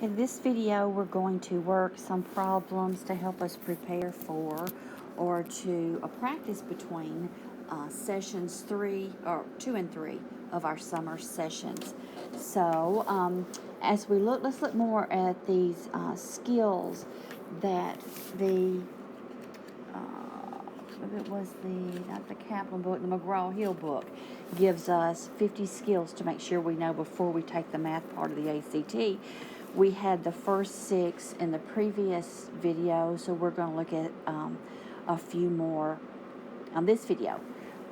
In this video, we're going to work some problems to help us prepare for or to practice between sessions 2 and 3 of our summer sessions. So, as we look, let's look more at these skills that it was not the Kaplan book, the McGraw-Hill book, gives us 50 skills to make sure we know before we take the math part of the ACT. We had the first 6 in the previous video, so we're going to look at a few more on this video.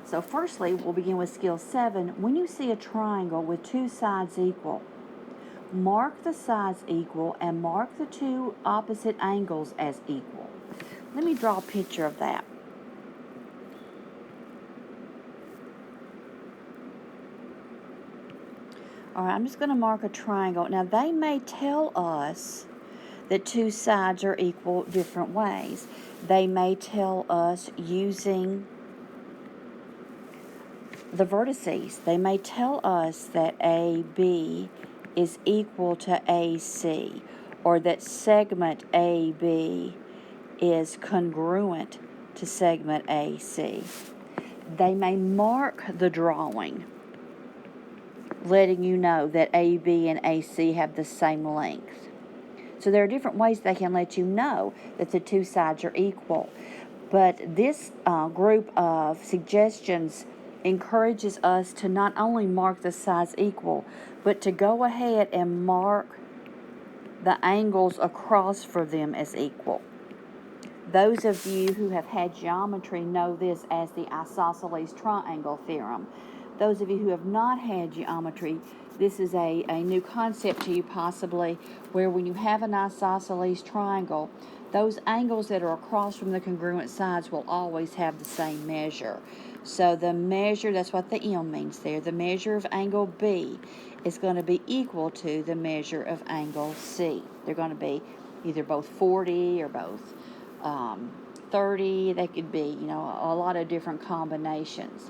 So firstly, we'll begin with skill 7. When you see a triangle with 2 sides equal, mark the sides equal and mark the 2 opposite angles as equal. Let me draw a picture of that. All right, I'm just going to mark a triangle. Now, they may tell us that 2 sides are equal different ways. They may tell us using the vertices. They may tell us that AB is equal to AC, or that segment AB is congruent to segment AC. They may mark the drawing, letting you know that AB and AC have the same length. So there are different ways they can let you know that the 2 sides are equal. But this group of suggestions encourages us to not only mark the sides equal, but to go ahead and mark the angles across for them as equal. Those of you who have had geometry know this as the isosceles triangle theorem. Those of you who have not had geometry, this is a new concept to you possibly, where when you have an isosceles triangle, those angles that are across from the congruent sides will always have the same measure. So the measure, that's what the M means there, the measure of angle B is going to be equal to the measure of angle C. They're going to be either both 40 or both 30. They could be, a lot of different combinations.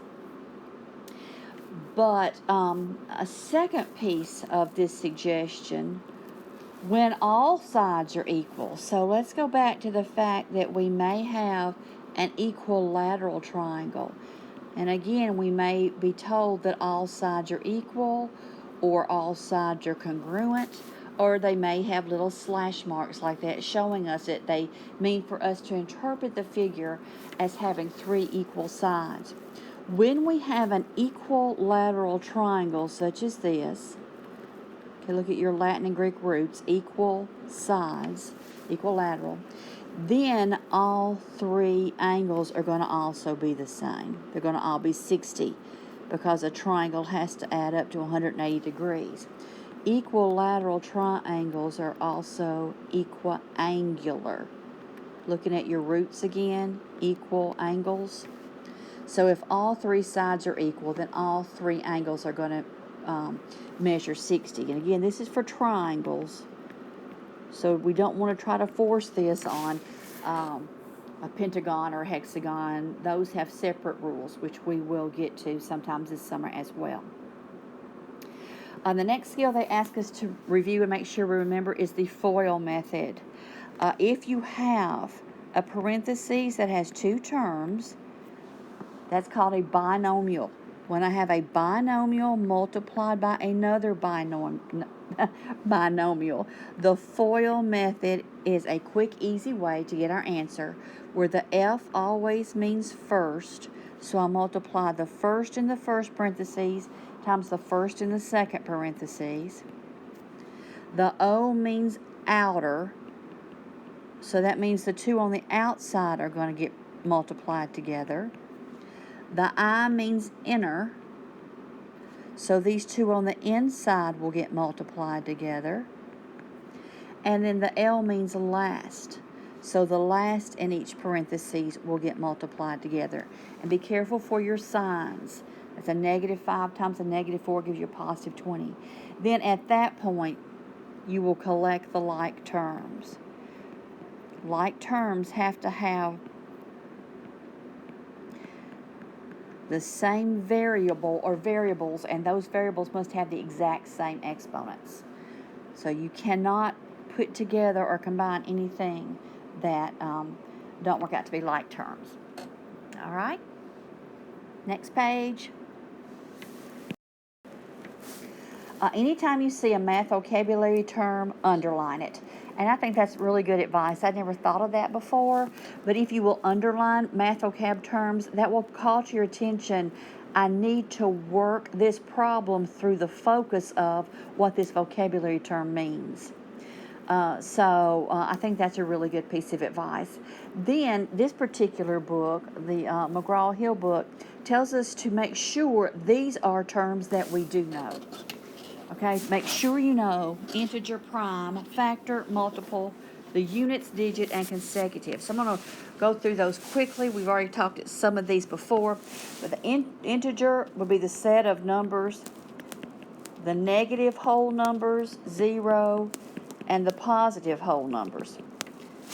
But a second piece of this suggestion, when all sides are equal. So let's go back to the fact that we may have an equilateral triangle. And again, we may be told that all sides are equal, or all sides are congruent, or they may have little slash marks like that showing us that they mean for us to interpret the figure as having 3 equal sides. When we have an equilateral triangle such as this, okay, look at your Latin and Greek roots, equal sides, equilateral, then all 3 angles are going to also be the same. They're going to all be 60 because a triangle has to add up to 180 degrees. Equilateral triangles are also equiangular. Looking at your roots again, equal angles. So if all 3 sides are equal, then all 3 angles are going to measure 60. And again, this is for triangles. So we don't want to try to force this on a pentagon or a hexagon. Those have separate rules, which we will get to sometimes this summer as well. The next skill they ask us to review and make sure we remember is the FOIL method. If you have a parenthesis that has 2 terms, that's called a binomial. When I have a binomial multiplied by another binomial, the FOIL method is a quick, easy way to get our answer, where the F always means first. So I multiply the first in the first parentheses times the first in the second parentheses. The O means outer. So that means the 2 on the outside are going to get multiplied together. The I means inner, so these 2 on the inside will get multiplied together. And then the L means last, so the last in each parentheses will get multiplied together. And be careful for your signs. That's a -5 times a -4 gives you a +20. Then at that point, you will collect the like terms. Like terms have to have the same variable or variables, and those variables must have the exact same exponents. So you cannot put together or combine anything that don't work out to be like terms. All right? Next page. Anytime you see a math vocabulary term, underline it. And I think that's really good advice. I'd never thought of that before. But if you will underline math vocab terms, that will call to your attention, I need to work this problem through the focus of what this vocabulary term means. So I think that's a really good piece of advice. Then this particular book, the McGraw-Hill book, tells us to make sure these are terms that we do know. Okay, make sure you know integer, prime, factor, multiple, the units, digit, and consecutive. So I'm going to go through those quickly. We've already talked at some of these before. But the integer will be the set of numbers, the negative whole numbers, 0, and the positive whole numbers.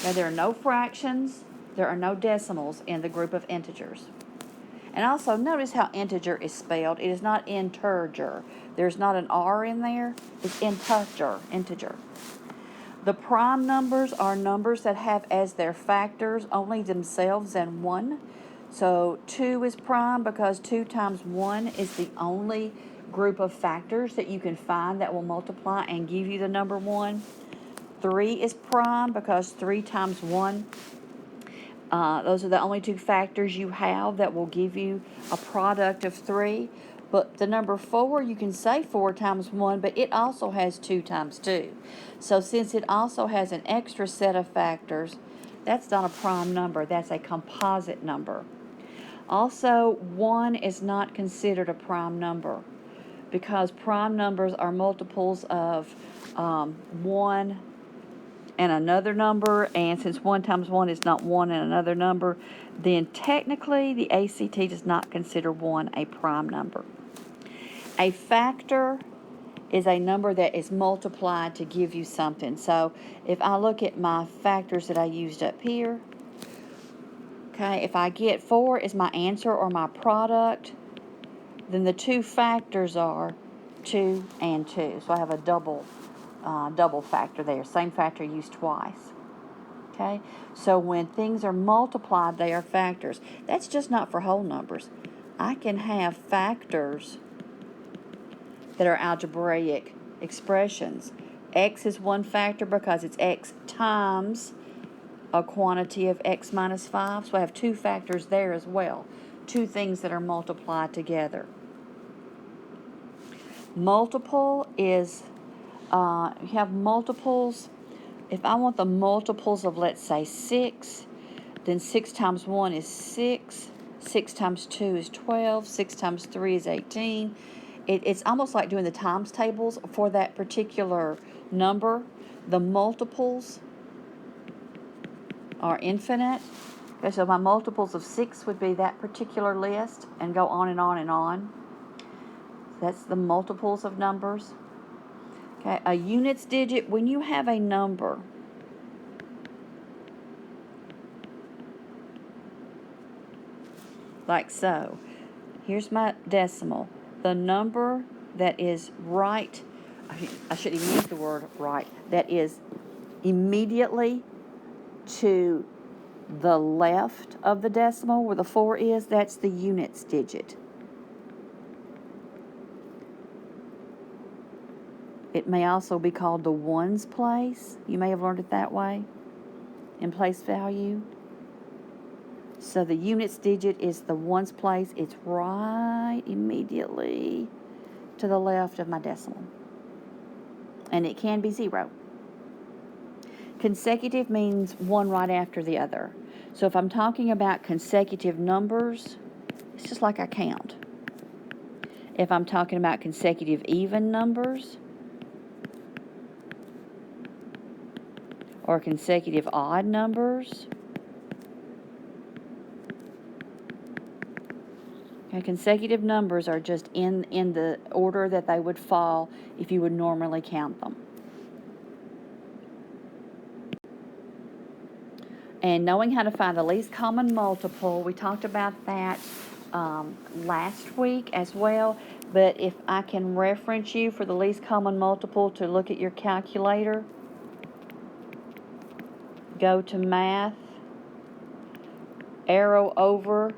Now, there are no fractions, there are no decimals in the group of integers. And also, notice how integer is spelled. It is not integer. There's not an R in there. It's integer. The prime numbers are numbers that have as their factors only themselves and 1. So 2 is prime because 2 times 1 is the only group of factors that you can find that will multiply and give you the number 1. 3 is prime because 3 times 1, those are the only 2 factors you have that will give you a product of 3. But the number 4, you can say 4 times 1, but it also has 2 times 2. So since it also has an extra set of factors, that's not a prime number. That's a composite number. Also, 1 is not considered a prime number because prime numbers are multiples of 1 and another number, and since 1 times 1 is not 1 and another number, then technically the ACT does not consider 1 a prime number. A factor is a number that is multiplied to give you something. So if I look at my factors that I used up here, okay, if I get 4 as my answer or my product, then the 2 factors are 2 and 2. So I have a double factor there, same factor used twice. Okay, so when things are multiplied, they are factors. That's just not for whole numbers. I can have factors that are algebraic expressions. X is one factor because it's X times a quantity of X minus 5. So I have 2 factors there as well. 2 things that are multiplied together. Multiple is, you have multiples. If I want the multiples of, let's say, 6, then 6 times 1 is 6. 6 times 2 is 12. 6 times 3 is 18. It's almost like doing the times tables for that particular number. The multiples are infinite. Okay, so my multiples of 6 would be that particular list and go on and on and on. That's the multiples of numbers. Okay, a units digit, when you have a number like so, here's my decimal. The number that is right, I shouldn't even use the word right, that is immediately to the left of the decimal where the 4 is, that's the units digit. It may also be called the ones place. You may have learned it that way, in place value. So the units digit is the ones place. It's right immediately to the left of my decimal. And it can be 0. Consecutive means one right after the other. So if I'm talking about consecutive numbers, it's just like I count. If I'm talking about consecutive even numbers, or consecutive odd numbers. Okay, consecutive numbers are just in the order that they would fall if you would normally count them. And knowing how to find the least common multiple, we talked about that last week as well. But if I can reference you for the least common multiple to look at your calculator, go to math, arrow over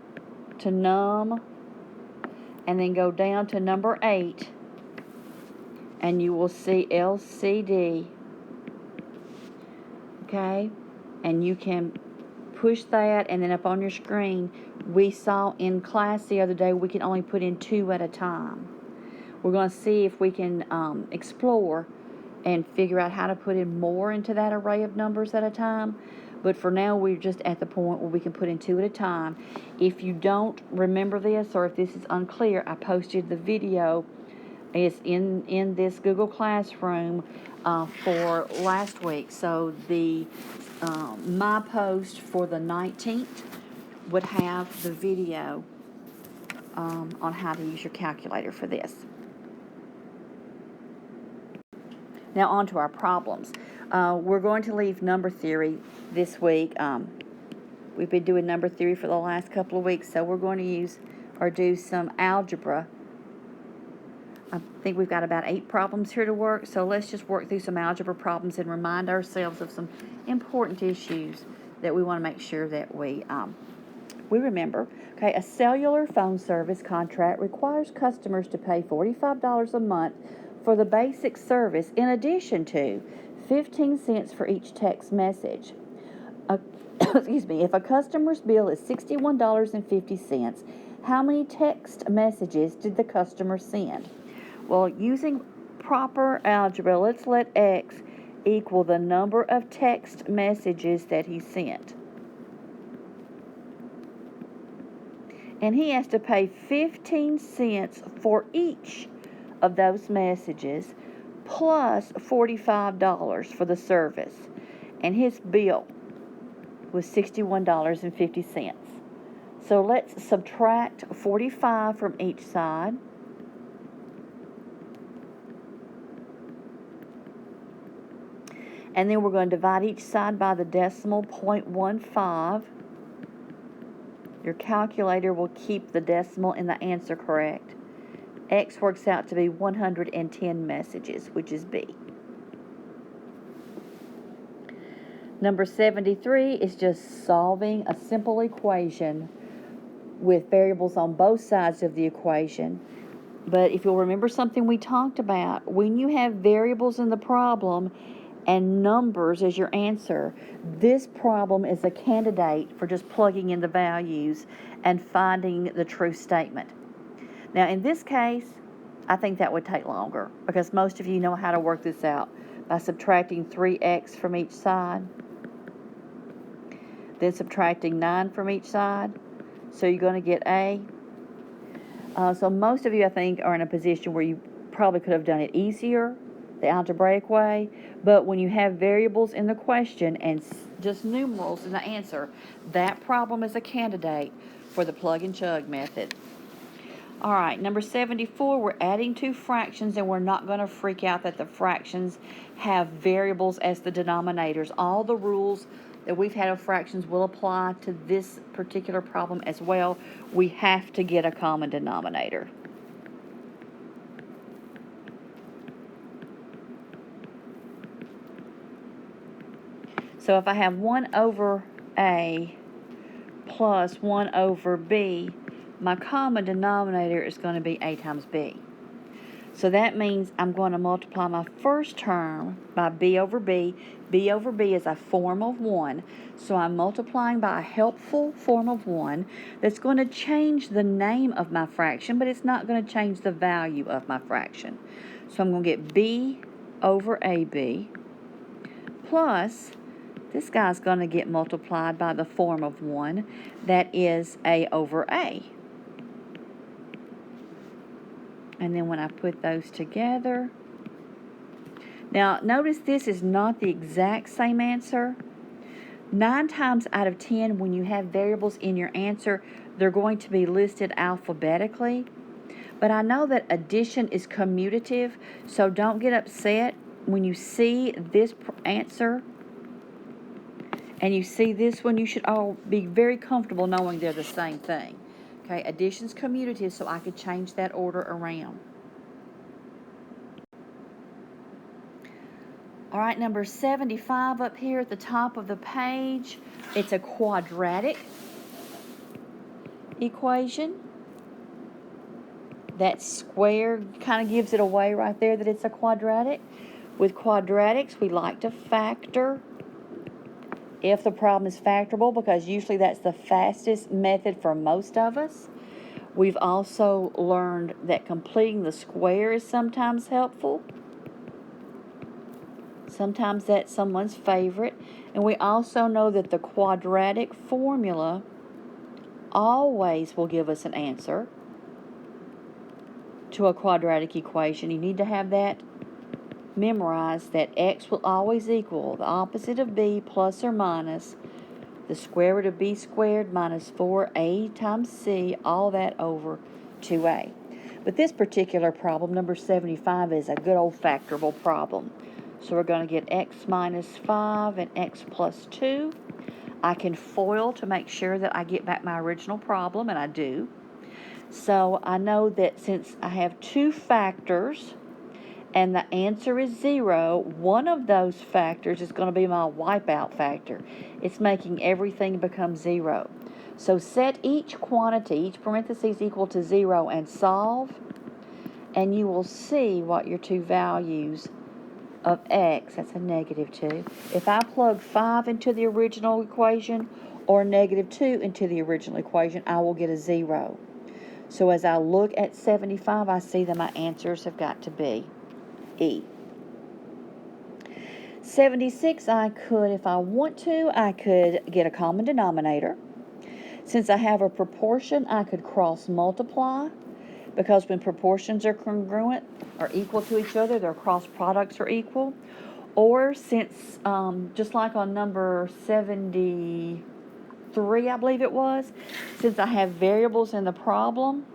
to num, and then go down to number 8, and you will see LCD, okay? And you can push that, and then up on your screen, we saw in class the other day we can only put in 2 at a time. We're going to see if we can explore and figure out how to put in more into that array of numbers at a time. But for now, we're just at the point where we can put in 2 at a time. If you don't remember this, or if this is unclear, I posted the video. It's in this Google Classroom for last week. So the my post for the 19th would have the video on how to use your calculator for this. Now on to our problems. We're going to leave number theory this week. We've been doing number theory for the last couple of weeks, so we're going to use or do some algebra. I think we've got about 8 problems here to work, so let's just work through some algebra problems and remind ourselves of some important issues that we want to make sure that we remember. Okay, a cellular phone service contract requires customers to pay $45 a month for the basic service, in addition to 15 cents for each text message. Excuse me, if a customer's bill is $61.50, how many text messages did the customer send? Well, using proper algebra, let's let X equal the number of text messages that he sent. And he has to pay 15 cents for each of those messages, plus $45 for the service. And his bill was $61.50. So let's subtract 45 from each side. And then we're going to divide each side by the decimal 0.15. Your calculator will keep the decimal in the answer correct. X works out to be 110 messages, which is B. Number 73 is just solving a simple equation with variables on both sides of the equation. But if you'll remember something we talked about, when you have variables in the problem and numbers as your answer, this problem is a candidate for just plugging in the values and finding the true statement. Now, in this case, I think that would take longer because most of you know how to work this out by subtracting 3x from each side, then subtracting 9 from each side. So you're going to get A. So most of you, I think, are in a position where you probably could have done it easier, the algebraic way, but when you have variables in the question and just numerals in the answer, that problem is a candidate for the plug and chug method. All right, number 74, we're adding 2 fractions, and we're not going to freak out that the fractions have variables as the denominators. All the rules that we've had of fractions will apply to this particular problem as well. We have to get a common denominator. So if I have 1 over A plus 1 over B, my common denominator is going to be A times B. So that means I'm going to multiply my first term by B over B. B over B is a form of 1. So I'm multiplying by a helpful form of 1 that's going to change the name of my fraction, but it's not going to change the value of my fraction. So I'm going to get B over AB plus, this guy's going to get multiplied by the form of 1 that is A over A. And then when I put those together, now notice this is not the exact same answer. 9 times out of 10, when you have variables in your answer, they're going to be listed alphabetically. But I know that addition is commutative, so don't get upset when you see this answer and you see this one. You should all be very comfortable knowing they're the same thing. Okay, addition's commutative, so I could change that order around. All right, number 75 up here at the top of the page. It's a quadratic equation. That square kind of gives it away right there that it's a quadratic. With quadratics, we like to factor if the problem is factorable, because usually that's the fastest method for most of us. We've also learned that completing the square is sometimes helpful. Sometimes that's someone's favorite. And we also know that the quadratic formula always will give us an answer to a quadratic equation. You need to have that memorized, that x will always equal the opposite of b plus or minus the square root of b squared minus 4a times c, all that over 2a. But this particular problem, number 75, is a good old factorable problem. So we're going to get x minus 5 and x plus 2. I can FOIL to make sure that I get back my original problem, and I do. So I know that since I have two factors and the answer is 0, one of those factors is going to be my wipeout factor. It's making everything become 0. So set each quantity, each parenthesis equal to 0, and solve, and you will see what your two values of x, that's a negative 2. If I plug 5 into the original equation or negative 2 into the original equation, I will get a 0. So as I look at 75, I see that my answers have got to be E. 76, I could, if I want to, I could get a common denominator. Since I have a proportion, I could cross multiply, because when proportions are congruent or equal to each other, their cross products are equal. Or since, just like on number 73, I believe it was, since I have variables in the problem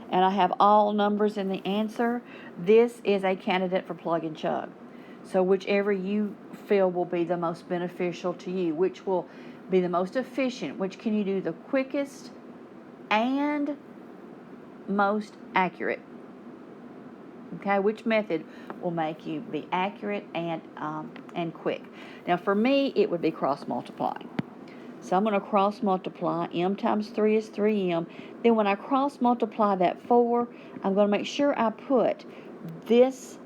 and I have all numbers in the answer, this is a candidate for plug and chug. So whichever you feel will be the most beneficial to you, which will be the most efficient, which can you do the quickest and most accurate. Okay, which method will make you be accurate and quick. Now for me, it would be cross multiplying. So I'm going to cross multiply. M times 3 is 3m. Then when I cross multiply that 4, I'm going to make sure I put this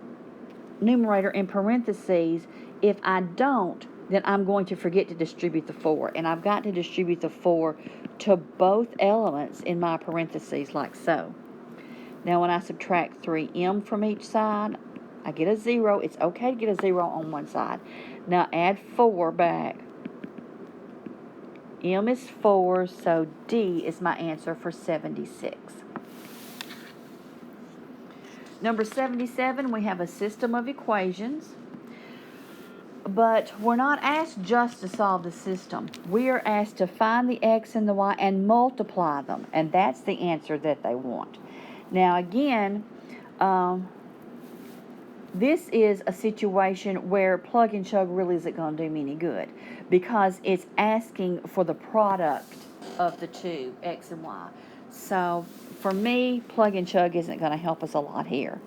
numerator in parentheses. If I don't, then I'm going to forget to distribute the 4. And I've got to distribute the 4 to both elements in my parentheses, like so. Now when I subtract 3m from each side, I get a 0. It's okay to get a 0 on one side. Now add 4 back. M is 4, so D is my answer for 76. Number 77, we have a system of equations. But we're not asked just to solve the system. We are asked to find the x and the y and multiply them. And that's the answer that they want. Now again, this is a situation where plug and chug really isn't going to do me any good, because it's asking for the product of the two, x and y. So for me, plug and chug isn't going to help us a lot here.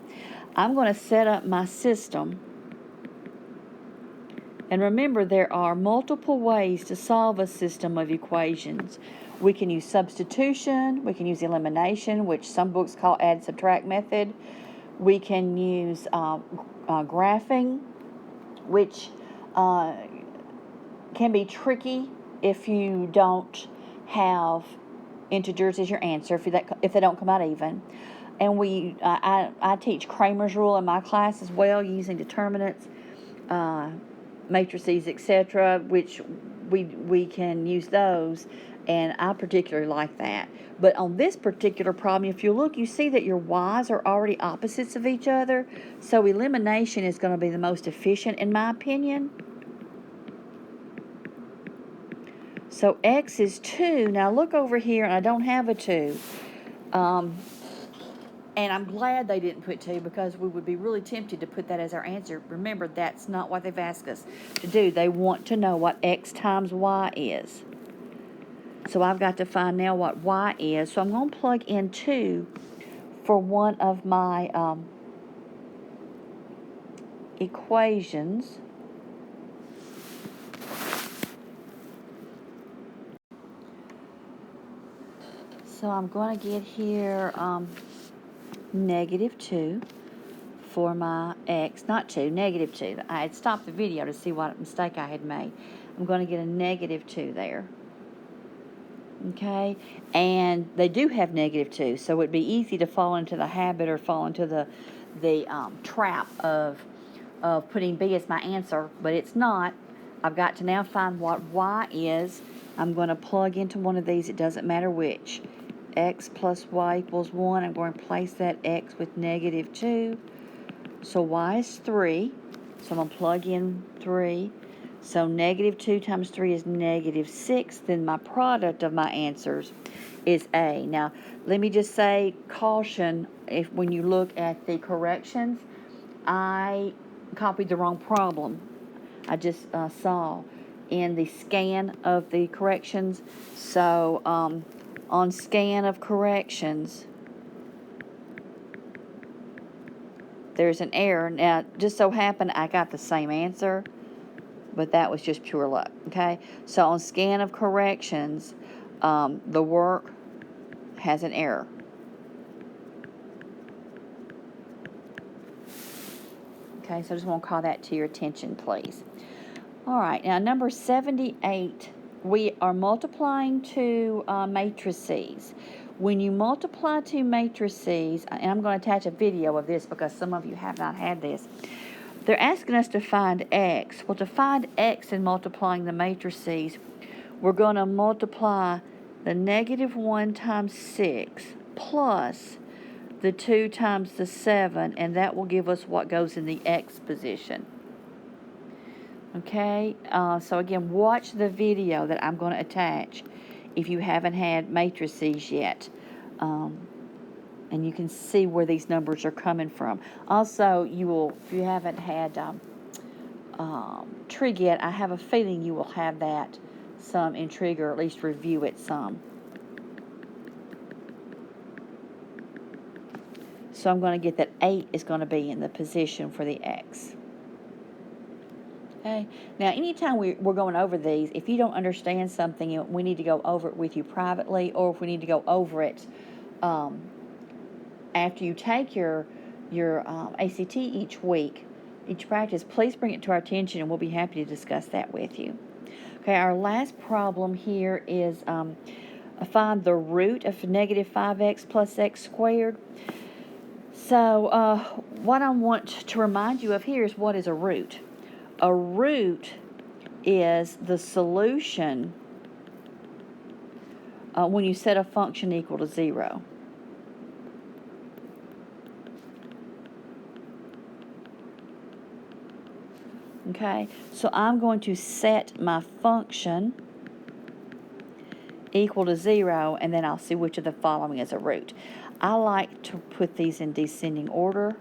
I'm going to set up my system. And remember, there are multiple ways to solve a system of equations. We can use substitution, we can use elimination, which some books call add-subtract method. We can use graphing, which can be tricky if you don't have integers as your answer, if they don't come out even. And I teach Kramer's rule in my class as well, using determinants, matrices, etc., which we can use those, and I particularly like that. But on this particular problem, if you look, you see that your y's are already opposites of each other, so elimination is going to be the most efficient in my opinion. So x is 2. Now look over here, and I don't have a 2. And I'm glad they didn't put 2, because we would be really tempted to put that as our answer. Remember, that's not what they've asked us to do. They want to know what x times y is. So I've got to find now what y is. So I'm going to plug in 2 for one of my equations. So I'm going to get here negative 2 for my x, not 2, negative 2. I had stopped the video to see what mistake I had made. I'm going to get a negative 2 there. Okay, and they do have negative 2, so it would be easy to fall into the habit or fall into the trap of putting b as my answer, but it's not. I've got to now find what y is. I'm going to plug into one of these, it doesn't matter which. X plus y equals 1. I'm going to replace that x with negative 2. So y is 3. So I'm going to plug in 3. So negative 2 times 3 is negative 6. Then my product of my answers is A. Now, let me just say, caution, if when you look at the corrections, I copied the wrong problem. I just saw in the scan of the corrections. So on scan of corrections, there's an error. Now, just so happened I got the same answer, but that was just pure luck, okay? So on scan of corrections, the work has an error. Okay, so I just want to call that to your attention, please. All right, now number 78, we are multiplying two matrices. When you multiply two matrices, and I'm going to attach a video of this because some of you have not had this, they're asking us to find x. Well, to find x in multiplying the matrices, we're going to multiply the negative 1 times 6 plus the 2 times the 7, and that will give us what goes in the x position. Okay, so again, watch the video that I'm going to attach if you haven't had matrices yet. And you can see where these numbers are coming from. Also, you will, if you haven't had trig yet, I have a feeling you will have that some in trig, or at least review it some. So I'm going to get that 8 is going to be in the position for the x. Okay. Now, anytime we're going over these, if you don't understand something, we need to go over it with you privately, or if we need to go over it after you take your ACT each week, each practice, please bring it to our attention, and we'll be happy to discuss that with you. Okay, our last problem here is find the root of negative 5x plus x squared. So what I want to remind you of here is, what is a root? A root is the solution when you set a function equal to 0. Okay, so I'm going to set my function equal to 0, and then I'll see which of the following is a root. I like to put these in descending order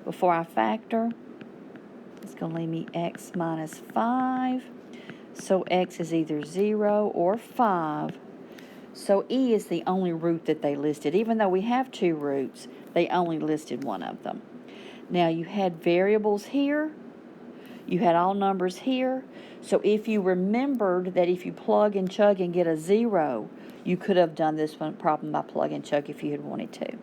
before I factor. It's going to leave me x minus 5. So x is either 0 or 5. So E is the only root that they listed. Even though we have two roots, they only listed one of them. Now, you had variables here. You had all numbers here. So if you remembered that if you plug and chug and get a 0, you could have done this one problem by plug and chug if you had wanted to.